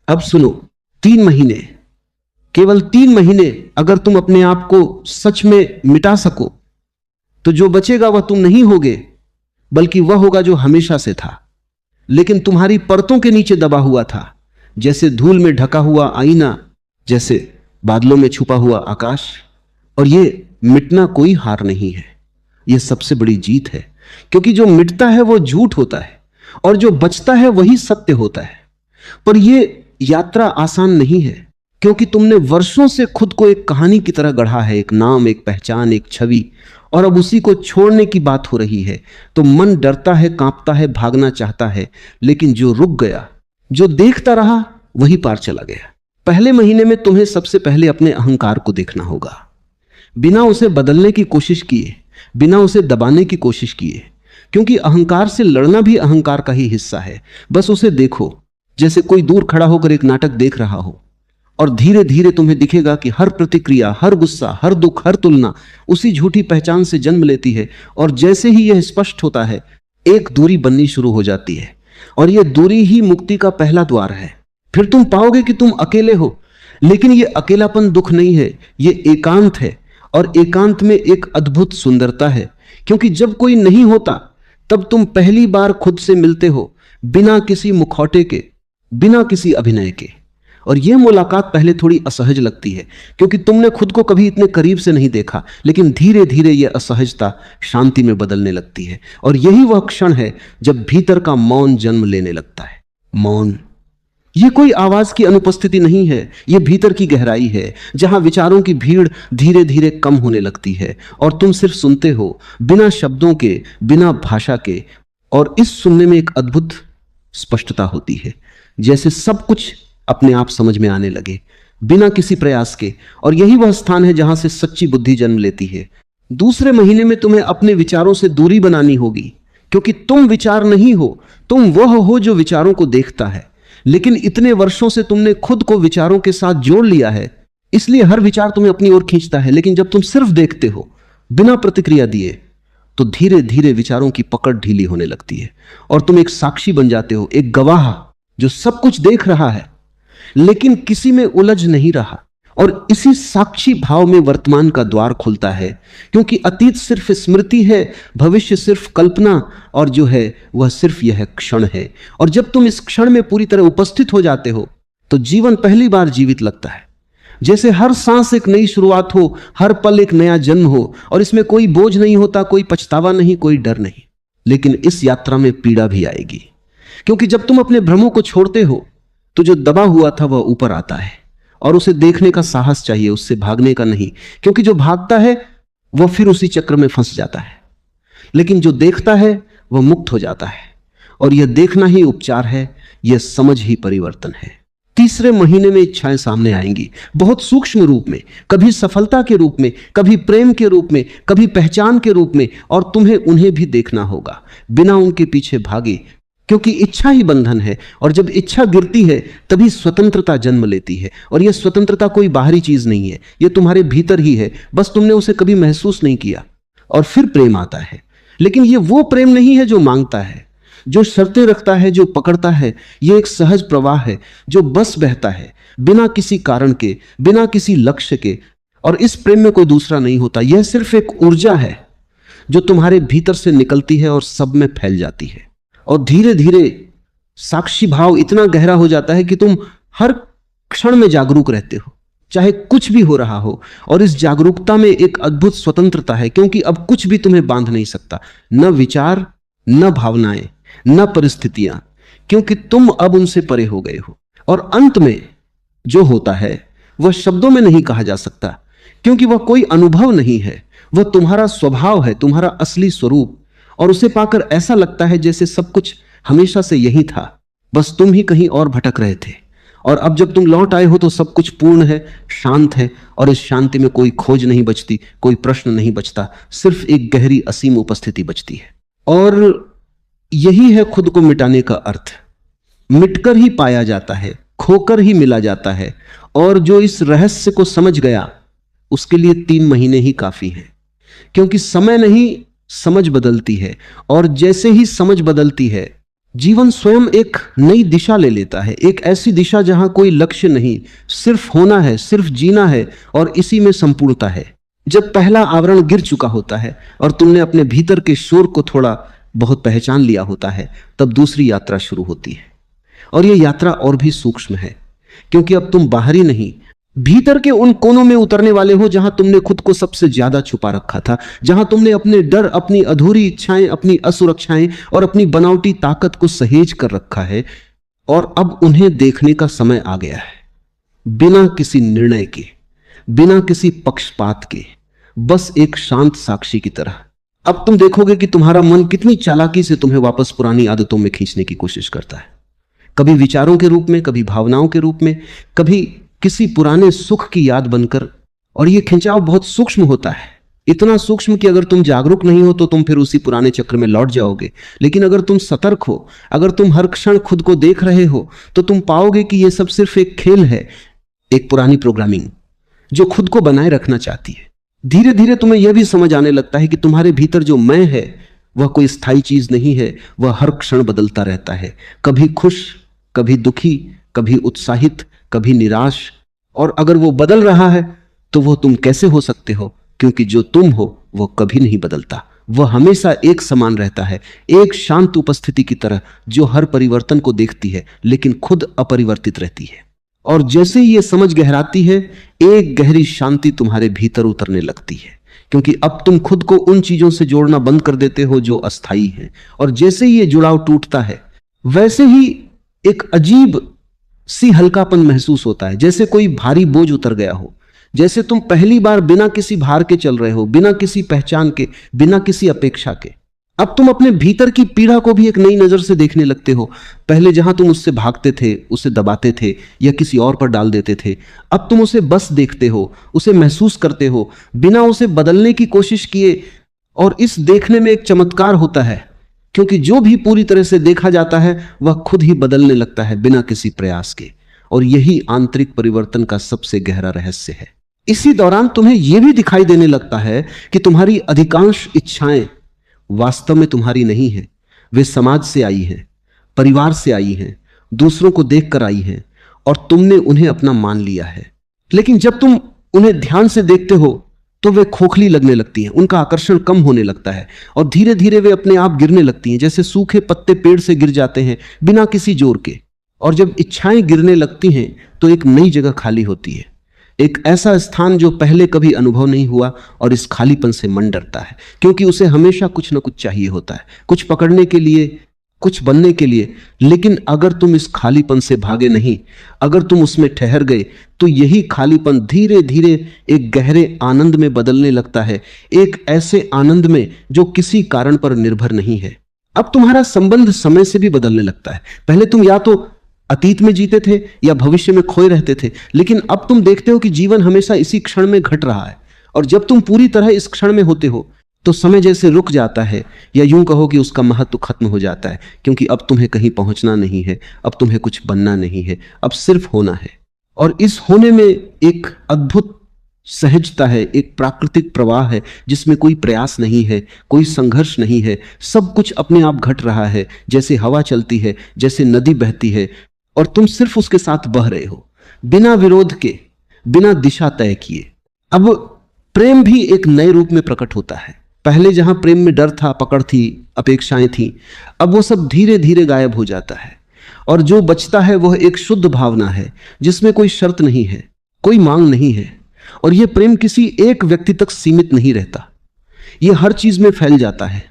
अब सुनो, 3 महीने, केवल 3 महीने अगर तुम अपने आप को सच में मिटा सको तो जो बचेगा वह तुम नहीं होगे, बल्कि वह होगा जो हमेशा से था, लेकिन तुम्हारी परतों के नीचे दबा हुआ था, जैसे धूल में ढका हुआ आईना, जैसे बादलों में छुपा हुआ आकाश। और यह मिटना कोई हार नहीं है, यह सबसे बड़ी जीत है, क्योंकि जो मिटता है वो झूठ होता है और जो बचता है वही सत्य होता है। पर यह यात्रा आसान नहीं है, क्योंकि तुमने वर्षों से खुद को एक कहानी की तरह गढ़ा है, एक नाम, एक पहचान, एक छवि, और अब उसी को छोड़ने की बात हो रही है तो मन डरता है, कांपता है, भागना चाहता है। लेकिन जो रुक गया, जो देखता रहा, वही पार चला गया। पहले महीने में तुम्हें सबसे पहले अपने अहंकार को देखना होगा, बिना उसे बदलने की कोशिश किए, बिना उसे दबाने की कोशिश किए, क्योंकि अहंकार से लड़ना भी अहंकार का ही हिस्सा है। बस उसे देखो, जैसे कोई दूर खड़ा होकर एक नाटक देख रहा हो, और धीरे धीरे तुम्हें दिखेगा कि हर प्रतिक्रिया, हर गुस्सा, हर दुख, हर तुलना उसी झूठी पहचान से जन्म लेती है। और जैसे ही यह स्पष्ट होता है, एक दूरी बननी शुरू हो जाती है, और यह दूरी ही मुक्ति का पहला द्वार है। फिर तुम पाओगे कि तुम अकेले हो, लेकिन यह अकेलापन दुख नहीं है, यह एकांत है। और एकांत में एक अद्भुत सुंदरता है, क्योंकि जब कोई नहीं होता तब तुम पहली बार खुद से मिलते हो, बिना किसी मुखौटे के, बिना किसी अभिनय के। और यह मुलाकात पहले थोड़ी असहज लगती है, क्योंकि तुमने खुद को कभी इतने करीब से नहीं देखा, लेकिन धीरे धीरे यह असहजता शांति में बदलने लगती है। और यही वह क्षण है जब भीतर का मौन जन्म लेने लगता है। मौन, यह कोई आवाज की अनुपस्थिति नहीं है, यह भीतर की गहराई है, जहां विचारों की भीड़ धीरे धीरे कम होने लगती है और तुम सिर्फ सुनते हो, बिना शब्दों के, बिना भाषा के। और इस सुनने में एक अद्भुत स्पष्टता होती है, जैसे सब कुछ अपने आप समझ में आने लगे, बिना किसी प्रयास के। और यही वह स्थान है जहां से सच्ची बुद्धि जन्म लेती है। दूसरे महीने में तुम्हें अपने विचारों से दूरी बनानी होगी, क्योंकि तुम विचार नहीं हो, तुम वह हो जो विचारों को देखता है। लेकिन इतने वर्षों से तुमने खुद को विचारों के साथ जोड़ लिया है, इसलिए हर विचार तुम्हें अपनी ओर खींचता है। लेकिन जब तुम सिर्फ देखते हो, बिना प्रतिक्रिया दिए, तो धीरे धीरे विचारों की पकड़ ढीली होने लगती है और तुम एक साक्षी बन जाते हो, एक गवाह जो सब कुछ देख रहा है लेकिन किसी में उलझ नहीं रहा। और इसी साक्षी भाव में वर्तमान का द्वार खुलता है, क्योंकि अतीत सिर्फ स्मृति है, भविष्य सिर्फ कल्पना, और जो है वह सिर्फ यह क्षण है। और जब तुम इस क्षण में पूरी तरह उपस्थित हो जाते हो तो जीवन पहली बार जीवित लगता है, जैसे हर सांस एक नई शुरुआत हो, हर पल एक नया जन्म हो। और इसमें कोई बोझ नहीं होता, कोई पछतावा नहीं, कोई डर नहीं। लेकिन इस यात्रा में पीड़ा भी आएगी, क्योंकि जब तुम अपने भ्रमों को छोड़ते हो तो जो दबा हुआ था वह ऊपर आता है, और उसे देखने का साहस चाहिए, उससे भागने का नहीं, क्योंकि जो भागता है वह फिर उसी चक्र में फंस जाता है। लेकिन जो देखता है वह मुक्त हो जाता है, और यह देखना ही उपचार है, यह समझ ही परिवर्तन है। तीसरे महीने में इच्छाएं सामने आएंगी, बहुत सूक्ष्म रूप में, कभी सफलता के रूप में, कभी प्रेम के रूप में, कभी पहचान के रूप में, और तुम्हें उन्हें भी देखना होगा, बिना उनके पीछे भागे, क्योंकि इच्छा ही बंधन है। और जब इच्छा गिरती है तभी स्वतंत्रता जन्म लेती है। और यह स्वतंत्रता कोई बाहरी चीज नहीं है, यह तुम्हारे भीतर ही है, बस तुमने उसे कभी महसूस नहीं किया। और फिर प्रेम आता है, लेकिन यह वो प्रेम नहीं है जो मांगता है, जो शर्तें रखता है, जो पकड़ता है। यह एक सहज प्रवाह है जो बस बहता है, बिना किसी कारण के, बिना किसी लक्ष्य के। और इस प्रेम में कोई दूसरा नहीं होता, यह सिर्फ एक ऊर्जा है जो तुम्हारे भीतर से निकलती है और सब में फैल जाती है। और धीरे धीरे साक्षी भाव इतना गहरा हो जाता है कि तुम हर क्षण में जागरूक रहते हो, चाहे कुछ भी हो रहा हो। और इस जागरूकता में एक अद्भुत स्वतंत्रता है, क्योंकि अब कुछ भी तुम्हें बांध नहीं सकता, न विचार, न भावनाएं, न परिस्थितियां, क्योंकि तुम अब उनसे परे हो गए हो। और अंत में जो होता है वह शब्दों में नहीं कहा जा सकता, क्योंकि वह कोई अनुभव नहीं है, वह तुम्हारा स्वभाव है, तुम्हारा असली स्वरूप। और उसे पाकर ऐसा लगता है जैसे सब कुछ हमेशा से यही था, बस तुम ही कहीं और भटक रहे थे। और अब जब तुम लौट आए हो तो सब कुछ पूर्ण है, शांत है, और इस शांति में कोई खोज नहीं बचती, कोई प्रश्न नहीं बचता, सिर्फ एक गहरी असीम उपस्थिति बचती है। और यही है खुद को मिटाने का अर्थ। मिटकर ही पाया जाता है, खोकर ही मिला जाता है। और जो इस रहस्य को समझ गया उसके लिए 3 महीने ही काफी हैं, क्योंकि समय नहीं, समझ बदलती है। और जैसे ही समझ बदलती है जीवन स्वयं एक नई दिशा ले लेता है, एक ऐसी दिशा जहां कोई लक्ष्य नहीं, सिर्फ होना है, सिर्फ जीना है और इसी में संपूर्णता है। जब पहला आवरण गिर चुका होता है और तुमने अपने भीतर के शोर को थोड़ा बहुत पहचान लिया होता है, तब दूसरी यात्रा शुरू होती है। और यह यात्रा और भी सूक्ष्म है, क्योंकि अब तुम बाहरी नहीं, भीतर के उन कोनों में उतरने वाले हो जहां तुमने खुद को सबसे ज्यादा छुपा रखा था, जहां तुमने अपने डर, अपनी अधूरी इच्छाएं, अपनी असुरक्षाएं और अपनी बनावटी ताकत को सहेज कर रखा है। और अब उन्हें देखने का समय आ गया है, बिना किसी निर्णय के, बिना किसी पक्षपात के, बस एक शांत साक्षी की तरह। अब तुम देखोगे कि तुम्हारा मन कितनी चालाकी से तुम्हें वापस पुरानी आदतों में खींचने की कोशिश करता है, कभी विचारों के रूप में, कभी भावनाओं के रूप में, कभी किसी पुराने सुख की याद बनकर। और यह खिंचाव बहुत सूक्ष्म होता है, इतना सूक्ष्म कि अगर तुम जागरूक नहीं हो तो तुम फिर उसी पुराने चक्र में लौट जाओगे। लेकिन अगर तुम सतर्क हो, अगर तुम हर क्षण खुद को देख रहे हो, तो तुम पाओगे कि यह सब सिर्फ एक खेल है, एक पुरानी प्रोग्रामिंग जो खुद को बनाए रखना चाहती है। धीरे धीरे तुम्हें यह भी समझ आने लगता है कि तुम्हारे भीतर जो मैं है वह कोई स्थायी चीज नहीं है, वह हर क्षण बदलता रहता है, कभी खुश, कभी दुखी, कभी उत्साहित, कभी निराश। और अगर वो बदल रहा है तो वो तुम कैसे हो सकते हो, क्योंकि जो तुम हो वो कभी नहीं बदलता, वह हमेशा एक समान रहता है, एक शांत उपस्थिति की तरह जो हर परिवर्तन को देखती है लेकिन खुद अपरिवर्तित रहती है। और जैसे ही ये समझ गहराती है, एक गहरी शांति तुम्हारे भीतर उतरने लगती है, क्योंकि अब तुम खुद को उन चीजों से जोड़ना बंद कर देते हो जो अस्थायी हैं। और जैसे ही ये जुड़ाव टूटता है, वैसे ही एक अजीब सी हल्कापन महसूस होता है, जैसे कोई भारी बोझ उतर गया हो, जैसे तुम पहली बार बिना किसी भार के चल रहे हो, बिना किसी पहचान के, बिना किसी अपेक्षा के। अब तुम अपने भीतर की पीड़ा को भी एक नई नजर से देखने लगते हो। पहले जहां तुम उससे भागते थे, उसे दबाते थे या किसी और पर डाल देते थे, अब तुम उसे बस देखते हो, उसे महसूस करते हो, बिना उसे बदलने की कोशिश किए। और इस देखने में एक चमत्कार होता है, क्योंकि जो भी पूरी तरह से देखा जाता है वह खुद ही बदलने लगता है बिना किसी प्रयास के। और यही आंतरिक परिवर्तन का सबसे गहरा रहस्य है। इसी दौरान तुम्हें यह भी दिखाई देने लगता है कि तुम्हारी अधिकांश इच्छाएं वास्तव में तुम्हारी नहीं है, वे समाज से आई हैं, परिवार से आई हैं, दूसरों को देखकर आई हैं और तुमने उन्हें अपना मान लिया है। लेकिन जब तुम उन्हें ध्यान से देखते हो तो वे खोखली लगने लगती हैं, उनका आकर्षण कम होने लगता है और धीरे धीरे वे अपने आप गिरने लगती हैं, जैसे सूखे पत्ते पेड़ से गिर जाते हैं बिना किसी जोर के। और जब इच्छाएं गिरने लगती हैं तो एक नई जगह खाली होती है, एक ऐसा स्थान जो पहले कभी अनुभव नहीं हुआ। और इस खालीपन से मन डरता है, क्योंकि उसे हमेशा कुछ ना कुछ चाहिए होता है, कुछ पकड़ने के लिए, कुछ बनने के लिए। लेकिन अगर तुम इस खालीपन से भागे नहीं, अगर तुम उसमें ठहर गए, तो यही खालीपन धीरे धीरे एक गहरे आनंद में बदलने लगता है, एक ऐसे आनंद में जो किसी कारण पर निर्भर नहीं है। अब तुम्हारा संबंध समय से भी बदलने लगता है। पहले तुम या तो अतीत में जीते थे या भविष्य में खोए रहते थे, लेकिन अब तुम देखते हो कि जीवन हमेशा इसी क्षण में घट रहा है। और जब तुम पूरी तरह इस क्षण में होते हो तो समय जैसे रुक जाता है, या यूं कहो कि उसका महत्व खत्म हो जाता है, क्योंकि अब तुम्हें कहीं पहुंचना नहीं है, अब तुम्हें कुछ बनना नहीं है, अब सिर्फ होना है। और इस होने में एक अद्भुत सहजता है, एक प्राकृतिक प्रवाह है जिसमें कोई प्रयास नहीं है, कोई संघर्ष नहीं है, सब कुछ अपने आप घट रहा है, जैसे हवा चलती है, जैसे नदी बहती है और तुम सिर्फ उसके साथ बह रहे हो, बिना विरोध के, बिना दिशा तय किए। अब प्रेम भी एक नए रूप में प्रकट होता है। पहले जहां प्रेम में डर था, पकड़ थी, अपेक्षाएं थी, अब वो सब धीरे धीरे गायब हो जाता है और जो बचता है वह एक शुद्ध भावना है जिसमें कोई शर्त नहीं है, कोई मांग नहीं है। और यह प्रेम किसी एक व्यक्ति तक सीमित नहीं रहता, यह हर चीज में फैल जाता है,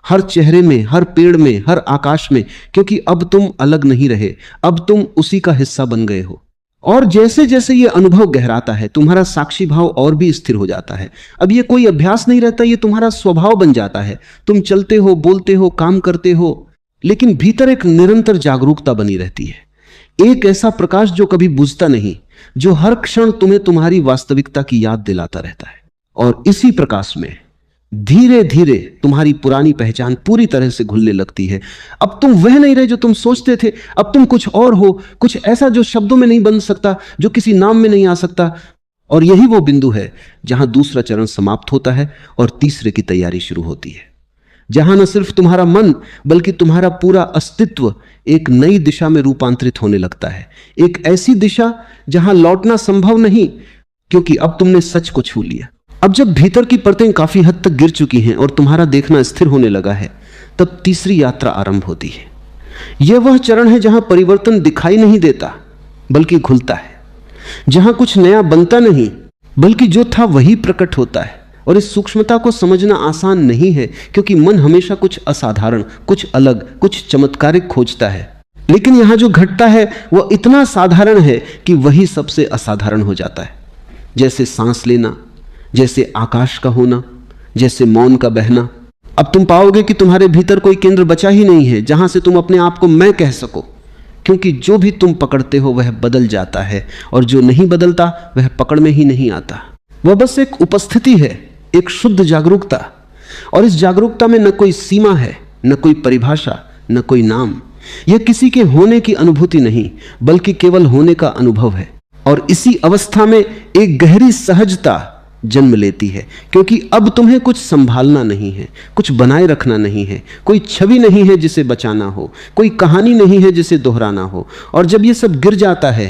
हर चेहरे में, हर पेड़ में, हर आकाश में, क्योंकि अब तुम अलग नहीं रहे, अब तुम उसी का हिस्सा बन गए हो। और जैसे जैसे ये अनुभव गहराता है, तुम्हारा साक्षी भाव और भी स्थिर हो जाता है। अब ये कोई अभ्यास नहीं रहता, ये तुम्हारा स्वभाव बन जाता है। तुम चलते हो, बोलते हो, काम करते हो, लेकिन भीतर एक निरंतर जागरूकता बनी रहती है, एक ऐसा प्रकाश जो कभी बुझता नहीं, जो हर क्षण तुम्हें तुम्हारी वास्तविकता की याद दिलाता रहता है। और इसी प्रकाश में धीरे धीरे तुम्हारी पुरानी पहचान पूरी तरह से घुलने लगती है। अब तुम वह नहीं रहे जो तुम सोचते थे, अब तुम कुछ और हो, कुछ ऐसा जो शब्दों में नहीं बन सकता, जो किसी नाम में नहीं आ सकता। और यही वो बिंदु है जहां दूसरा चरण समाप्त होता है और तीसरे की तैयारी शुरू होती है। जहां न सिर्फ तुम्हारा मन बल्कि तुम्हारा पूरा अस्तित्व एक नई दिशा में रूपांतरित होने लगता है। एक ऐसी दिशा जहां लौटना संभव नहीं, क्योंकि अब तुमने सच को छू लिया। अब जब भीतर की परतें काफी हद तक गिर चुकी हैं और तुम्हारा देखना स्थिर होने लगा है, तब तीसरी यात्रा आरंभ होती है। यह वह चरण है जहां परिवर्तन दिखाई नहीं देता बल्कि खुलता है, जहां कुछ नया बनता नहीं बल्कि जो था वही प्रकट होता है। और इस सूक्ष्मता को समझना आसान नहीं है, क्योंकि मन हमेशा कुछ असाधारण, कुछ अलग, कुछ चमत्कारिक खोजता है। लेकिन यहां जो घटता है वह इतना साधारण है कि वही सबसे असाधारण हो जाता है। जैसे सांस लेना, जैसे आकाश का होना, जैसे मौन का बहना। अब तुम पाओगे कि तुम्हारे भीतर कोई केंद्र बचा ही नहीं है जहां से तुम अपने आप को मैं कह सको, क्योंकि जो भी तुम पकड़ते हो वह बदल जाता है, और जो नहीं बदलता वह पकड़ में ही नहीं आता। वह बस एक उपस्थिति है, एक शुद्ध जागरूकता। और इस जागरूकता में न कोई सीमा है, न कोई परिभाषा, न कोई नाम। यह किसी के होने की अनुभूति नहीं बल्कि केवल होने का अनुभव है। और इसी अवस्था में एक गहरी सहजता जन्म लेती है, क्योंकि अब तुम्हें कुछ संभालना नहीं है, कुछ बनाए रखना नहीं है, कोई छवि नहीं है जिसे बचाना हो, कोई कहानी नहीं है जिसे दोहराना हो। और जब ये सब गिर जाता है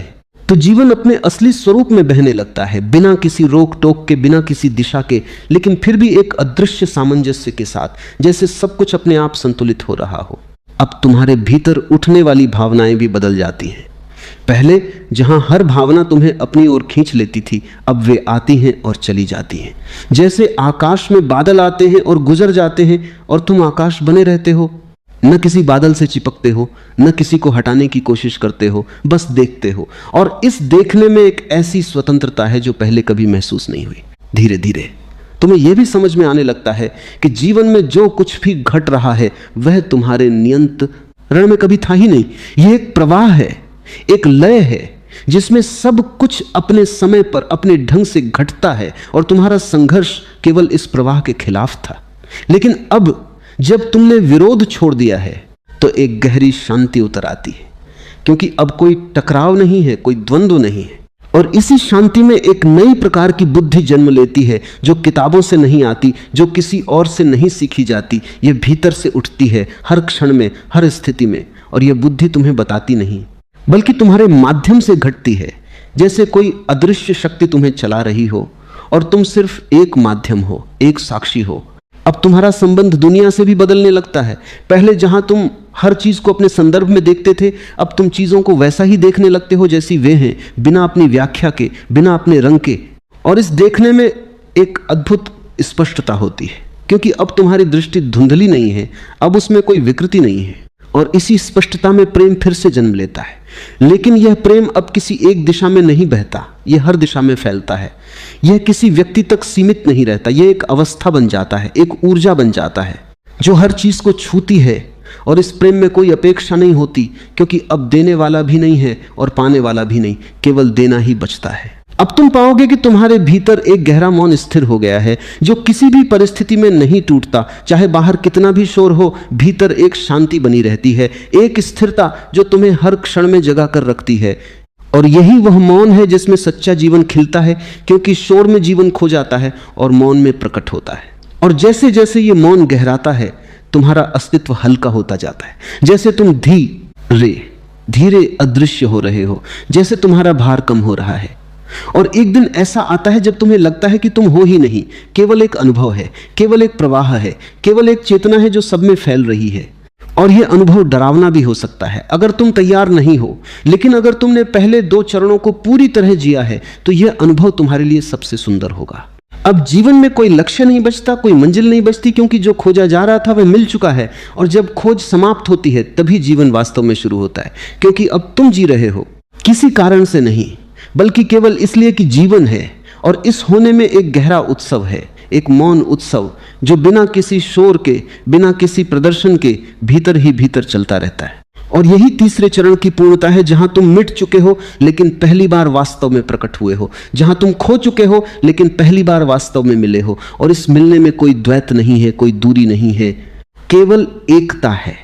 तो जीवन अपने असली स्वरूप में बहने लगता है, बिना किसी रोक टोक के, बिना किसी दिशा के, लेकिन फिर भी एक अदृश्य सामंजस्य के साथ, जैसे सब कुछ अपने आप संतुलित हो रहा हो। अब तुम्हारे भीतर उठने वाली भावनाएं भी बदल जाती हैं। पहले जहां हर भावना तुम्हें अपनी ओर खींच लेती थी, अब वे आती हैं और चली जाती हैं। जैसे आकाश में बादल आते हैं और गुजर जाते हैं, और तुम आकाश बने रहते हो, न किसी बादल से चिपकते हो, न किसी को हटाने की कोशिश करते हो, बस देखते हो। और इस देखने में एक ऐसी स्वतंत्रता है जो पहले कभी महसूस नहीं हुई। धीरे धीरे तुम्हें यह भी समझ में आने लगता है कि जीवन में जो कुछ भी घट रहा है वह तुम्हारे नियंत्रण में कभी था ही नहीं। यह एक प्रवाह है, एक लय है, जिसमें सब कुछ अपने समय पर अपने ढंग से घटता है, और तुम्हारा संघर्ष केवल इस प्रवाह के खिलाफ था। लेकिन अब जब तुमने विरोध छोड़ दिया है तो एक गहरी शांति उतर आती है, क्योंकि अब कोई टकराव नहीं है, कोई द्वंद्व नहीं है। और इसी शांति में एक नई प्रकार की बुद्धि जन्म लेती है, जो किताबों से नहीं आती, जो किसी और से नहीं सीखी जाती। यह भीतर से उठती है, हर क्षण में, हर स्थिति में। और यह बुद्धि तुम्हें बताती नहीं बल्कि तुम्हारे माध्यम से घटती है, जैसे कोई अदृश्य शक्ति तुम्हें चला रही हो और तुम सिर्फ एक माध्यम हो, एक साक्षी हो। अब तुम्हारा संबंध दुनिया से भी बदलने लगता है। पहले जहां तुम हर चीज को अपने संदर्भ में देखते थे, अब तुम चीजों को वैसा ही देखने लगते हो जैसी वे हैं, बिना अपनी व्याख्या के, बिना अपने रंग के। और इस देखने में एक अद्भुत स्पष्टता होती है, क्योंकि अब तुम्हारी दृष्टि धुंधली नहीं है, अब उसमें कोई विकृति नहीं है। और इसी स्पष्टता में प्रेम फिर से जन्म लेता है। लेकिन यह प्रेम अब किसी एक दिशा में नहीं बहता, यह हर दिशा में फैलता है। यह किसी व्यक्ति तक सीमित नहीं रहता, यह एक अवस्था बन जाता है, एक ऊर्जा बन जाता है जो हर चीज को छूती है। और इस प्रेम में कोई अपेक्षा नहीं होती, क्योंकि अब देने वाला भी नहीं है और पाने वाला भी नहीं, केवल देना ही बचता है। अब तुम पाओगे कि तुम्हारे भीतर एक गहरा मौन स्थिर हो गया है, जो किसी भी परिस्थिति में नहीं टूटता। चाहे बाहर कितना भी शोर हो, भीतर एक शांति बनी रहती है, एक स्थिरता जो तुम्हें हर क्षण में जगा कर रखती है। और यही वह मौन है जिसमें सच्चा जीवन खिलता है, क्योंकि शोर में जीवन खो जाता है और मौन में प्रकट होता है। और जैसे जैसे ये मौन गहराता है, तुम्हारा अस्तित्व हल्का होता जाता है, जैसे तुम धीरे धीरे अदृश्य हो रहे हो, जैसे तुम्हारा भार कम हो रहा है। और एक दिन ऐसा आता है जब तुम्हें लगता है कि तुम हो ही नहीं, केवल एक अनुभव है, केवल एक प्रवाह है, केवल एक चेतना है जो सब में फैल रही है। और यह अनुभव डरावना भी हो सकता है अगर तुम तैयार नहीं हो, लेकिन अगर तुमने पहले 2 चरणों को पूरी तरह जिया है तो यह अनुभव तुम्हारे लिए सबसे सुंदर होगा। अब जीवन में कोई लक्ष्य नहीं बचता, कोई मंजिल नहीं बचती, क्योंकि जो खोजा जा रहा था वह मिल चुका है। और जब खोज समाप्त होती है तभी जीवन वास्तव में शुरू होता है, क्योंकि अब तुम जी रहे हो किसी कारण से नहीं, बल्कि केवल इसलिए कि जीवन है। और इस होने में एक गहरा उत्सव है, एक मौन उत्सव जो बिना किसी शोर के, बिना किसी प्रदर्शन के भीतर ही भीतर चलता रहता है। और यही तीसरे चरण की पूर्णता है, जहां तुम मिट चुके हो लेकिन पहली बार वास्तव में प्रकट हुए हो, जहां तुम खो चुके हो लेकिन पहली बार वास्तव में मिले हो। और इस मिलने में कोई द्वैत नहीं है, कोई दूरी नहीं है, केवल एकता है,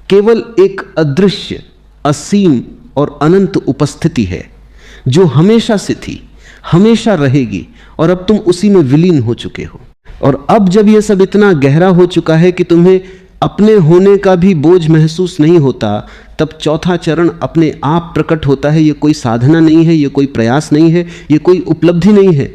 केवल एक अदृश्य, असीम और अनंत उपस्थिति है जो हमेशा से थी, हमेशा रहेगी। और अब तुम उसी में विलीन हो चुके हो। और अब जब यह सब इतना गहरा हो चुका है कि तुम्हें अपने होने का भी बोझ महसूस नहीं होता, तब चौथा चरण अपने आप प्रकट होता है। यह कोई साधना नहीं है, यह कोई प्रयास नहीं है, यह कोई उपलब्धि नहीं है,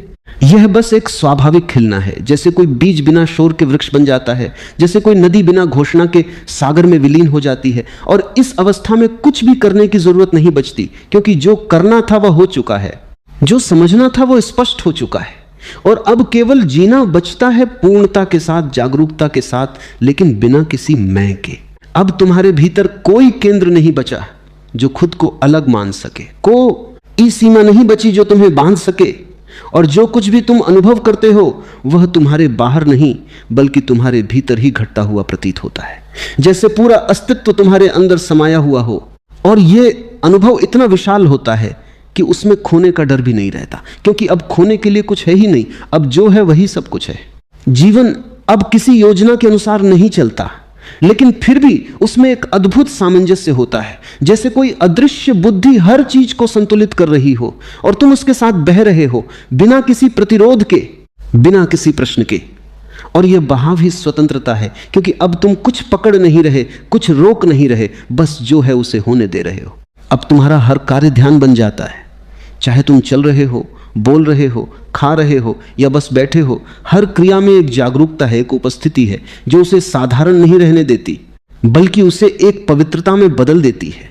यह बस एक स्वाभाविक खिलना है। जैसे कोई बीज बिना शोर के वृक्ष बन जाता है, जैसे कोई नदी बिना घोषणा के सागर में विलीन हो जाती है। और इस अवस्था में कुछ भी करने की जरूरत नहीं बचती, क्योंकि जो करना था वह हो चुका है, जो समझना था वह स्पष्ट हो चुका है। और अब केवल जीना बचता है पूर्णता के साथ, जागरूकता के साथ, लेकिन बिना किसी मैं के। अब तुम्हारे भीतर कोई केंद्र नहीं बचा जो खुद को अलग मान सके, कोई सीमा नहीं बची जो तुम्हें बांध सके। और जो कुछ भी तुम अनुभव करते हो वह तुम्हारे बाहर नहीं बल्कि तुम्हारे भीतर ही घटता हुआ प्रतीत होता है, जैसे पूरा अस्तित्व तुम्हारे अंदर समाया हुआ हो। और यह अनुभव इतना विशाल होता है कि उसमें खोने का डर भी नहीं रहता, क्योंकि अब खोने के लिए कुछ है ही नहीं, अब जो है वही सब कुछ है। जीवन अब किसी योजना के अनुसार नहीं चलता, लेकिन फिर भी उसमें एक अद्भुत सामंजस्य होता है, जैसे कोई अदृश्य बुद्धि हर चीज को संतुलित कर रही हो और तुम उसके साथ बह रहे हो, बिना किसी प्रतिरोध के, बिना किसी प्रश्न के। और यह बहाव ही स्वतंत्रता है, क्योंकि अब तुम कुछ पकड़ नहीं रहे, कुछ रोक नहीं रहे, बस जो है उसे होने दे रहे हो। अब तुम्हारा हर कार्य ध्यान बन जाता है, चाहे तुम चल रहे हो, बोल रहे हो, खा रहे हो या बस बैठे हो, हर क्रिया में एक जागरूकता है, एक उपस्थिति है जो उसे साधारण नहीं रहने देती, बल्कि उसे एक पवित्रता में बदल देती है।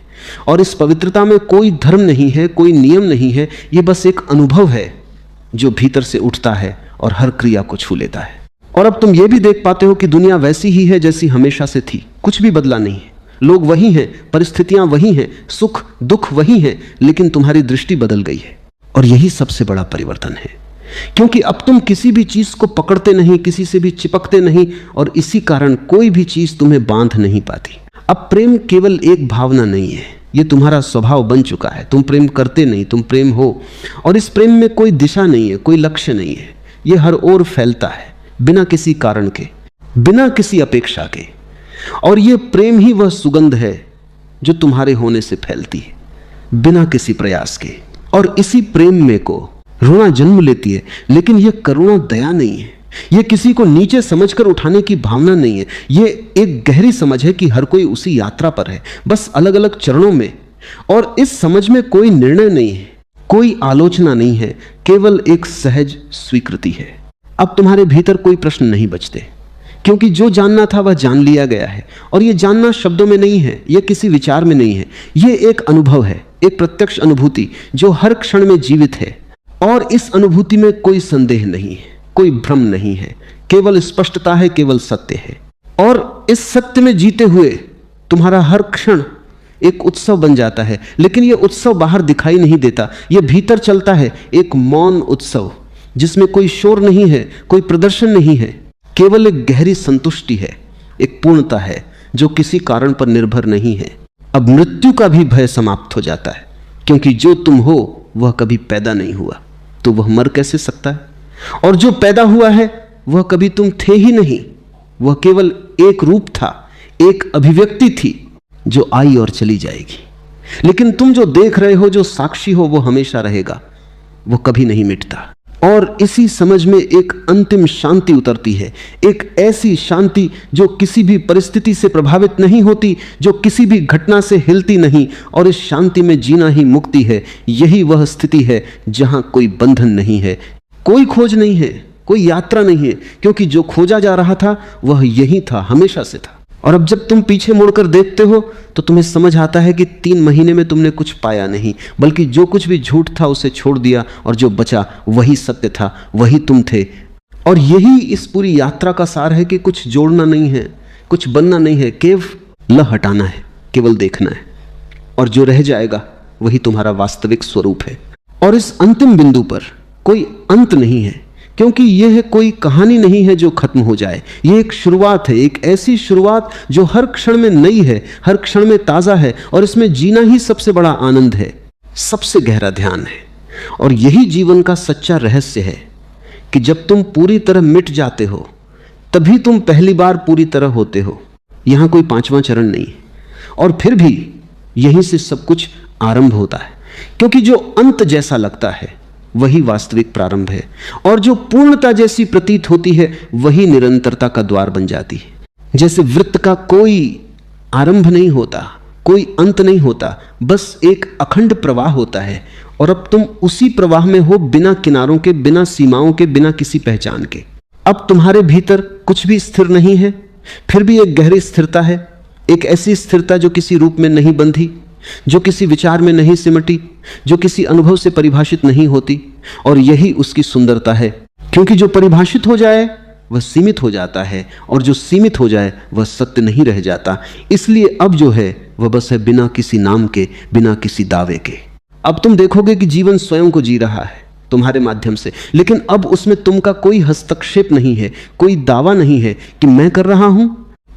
और इस पवित्रता में कोई धर्म नहीं है, कोई नियम नहीं है, ये बस एक अनुभव है जो भीतर से उठता है और हर क्रिया को छू लेता है। और अब तुम ये भी देख पाते हो कि दुनिया वैसी ही है जैसी हमेशा से थी, कुछ भी बदला नहीं है, लोग वही हैं, परिस्थितियां वही हैं, सुख दुख वही हैं, लेकिन तुम्हारी दृष्टि बदल गई है। और यही सबसे बड़ा परिवर्तन है, क्योंकि अब तुम किसी भी चीज को पकड़ते नहीं, किसी से भी चिपकते नहीं, और इसी कारण कोई भी चीज तुम्हें बांध नहीं पाती। अब प्रेम केवल एक भावना नहीं है, यह तुम्हारा स्वभाव बन चुका है। तुम प्रेम करते नहीं, तुम प्रेम हो। और इस प्रेम में कोई दिशा नहीं है, कोई लक्ष्य नहीं है, यह हर ओर फैलता है, बिना किसी कारण के, बिना किसी अपेक्षा के। और यह प्रेम ही वह सुगंध है जो तुम्हारे होने से फैलती है, बिना किसी प्रयास के। और इसी प्रेम में को रुणा जन्म लेती है, लेकिन यह करुणा दया नहीं है, यह किसी को नीचे समझकर उठाने की भावना नहीं है, यह एक गहरी समझ है कि हर कोई उसी यात्रा पर है, बस अलग अलग चरणों में। और इस समझ में कोई निर्णय नहीं है, कोई आलोचना नहीं है, केवल एक सहज स्वीकृति है। अब तुम्हारे भीतर कोई प्रश्न नहीं बचते, क्योंकि जो जानना था वह जान लिया गया है। और यह जानना शब्दों में नहीं है, यह किसी विचार में नहीं है, यह एक अनुभव है, एक प्रत्यक्ष अनुभूति जो हर क्षण में जीवित है। और इस अनुभूति में कोई संदेह नहीं है, कोई भ्रम नहीं है, केवल स्पष्टता है, केवल सत्य है। और इस सत्य में जीते हुए तुम्हारा हर क्षण एक उत्सव बन जाता है, लेकिन यह उत्सव बाहर दिखाई नहीं देता, यह भीतर चलता है, एक मौन उत्सव जिसमें कोई शोर नहीं है, कोई प्रदर्शन नहीं है, केवल एक गहरी संतुष्टि है, एक पूर्णता है जो किसी कारण पर निर्भर नहीं है। अब मृत्यु का भी भय समाप्त हो जाता है, क्योंकि जो तुम हो वह कभी पैदा नहीं हुआ, तो वह मर कैसे सकता है? और जो पैदा हुआ है वह कभी तुम थे ही नहीं, वह केवल एक रूप था, एक अभिव्यक्ति थी जो आई और चली जाएगी। लेकिन तुम जो देख रहे हो, जो साक्षी हो, वो हमेशा रहेगा, वो कभी नहीं मिटता। और इसी समझ में एक अंतिम शांति उतरती है, एक ऐसी शांति जो किसी भी परिस्थिति से प्रभावित नहीं होती, जो किसी भी घटना से हिलती नहीं। और इस शांति में जीना ही मुक्ति है। यही वह स्थिति है जहां कोई बंधन नहीं है, कोई खोज नहीं है, कोई यात्रा नहीं है, क्योंकि जो खोजा जा रहा था वह यही था, हमेशा से था। और अब जब तुम पीछे मुड़कर देखते हो तो तुम्हें समझ आता है कि 3 महीने में तुमने कुछ पाया नहीं, बल्कि जो कुछ भी झूठ था उसे छोड़ दिया, और जो बचा वही सत्य था, वही तुम थे। और यही इस पूरी यात्रा का सार है कि कुछ जोड़ना नहीं है, कुछ बनना नहीं है, केवल हटाना है, केवल देखना है। और जो रह जाएगा वही तुम्हारा वास्तविक स्वरूप है। और इस अंतिम बिंदु पर कोई अंत नहीं है, क्योंकि यह कोई कहानी नहीं है जो खत्म हो जाए। यह एक शुरुआत है, एक ऐसी शुरुआत जो हर क्षण में नई है, हर क्षण में ताजा है। और इसमें जीना ही सबसे बड़ा आनंद है, सबसे गहरा ध्यान है। और यही जीवन का सच्चा रहस्य है कि जब तुम पूरी तरह मिट जाते हो तभी तुम पहली बार पूरी तरह होते हो। यहां कोई 5वां चरण नहीं है। और फिर भी यहीं से सब कुछ आरंभ होता है, क्योंकि जो अंत जैसा लगता है वही वास्तविक प्रारंभ है, और जो पूर्णता जैसी प्रतीत होती है वही निरंतरता का द्वार बन जाती है। जैसे वृत्त का कोई आरंभ नहीं होता, कोई अंत नहीं होता, बस एक अखंड प्रवाह होता है, और अब तुम उसी प्रवाह में हो, बिना किनारों के, बिना सीमाओं के, बिना किसी पहचान के। अब तुम्हारे भीतर कुछ भी स्थिर नहीं है, फिर भी एक गहरी स्थिरता है, एक ऐसी स्थिरता जो किसी रूप में नहीं बंधी, जो किसी विचार में नहीं सिमटी, जो किसी अनुभव से परिभाषित नहीं होती। और यही उसकी सुंदरता है, क्योंकि जो परिभाषित हो जाए वह सीमित हो जाता है, और जो सीमित हो जाए वह सत्य नहीं रह जाता। इसलिए अब जो है वह बस है बिना किसी नाम के, बिना किसी दावे के। अब तुम देखोगे कि जीवन स्वयं को जी रहा है तुम्हारे माध्यम से, लेकिन अब उसमें तुम का कोई हस्तक्षेप नहीं है, कोई दावा नहीं है कि मैं कर रहा हूं,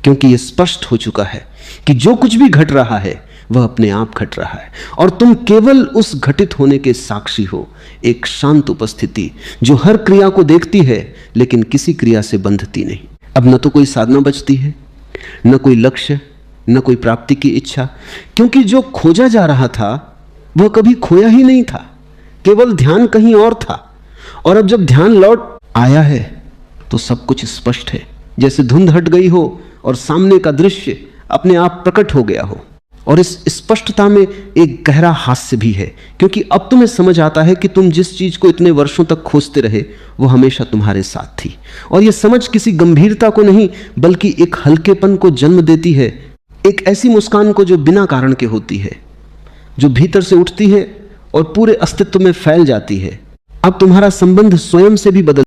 क्योंकि यह स्पष्ट हो चुका है कि जो कुछ भी घट रहा है वह अपने आप घट रहा है, और तुम केवल उस घटित होने के साक्षी हो। एक शांत उपस्थिति जो हर क्रिया को देखती है लेकिन किसी क्रिया से बंधती नहीं। अब न तो कोई साधना बचती है, न कोई लक्ष्य, न कोई प्राप्ति की इच्छा, क्योंकि जो खोजा जा रहा था वह कभी खोया ही नहीं था, केवल ध्यान कहीं और था। और अब जब ध्यान लौट आया है तो सब कुछ स्पष्ट है, जैसे धुंध हट गई हो और सामने का दृश्य अपने आप प्रकट हो गया हो। और इस स्पष्टता में एक गहरा हास्य भी है, क्योंकि अब तुम्हें समझ आता है कि तुम जिस चीज को इतने वर्षों तक खोजते रहे वो हमेशा तुम्हारे साथ थी। और यह समझ किसी गंभीरता को नहीं बल्कि एक हल्केपन को जन्म देती है, एक ऐसी मुस्कान को जो बिना कारण के होती है, जो भीतर से उठती है और पूरे अस्तित्व में फैल जाती है। अब तुम्हारा संबंध स्वयं से भी बदल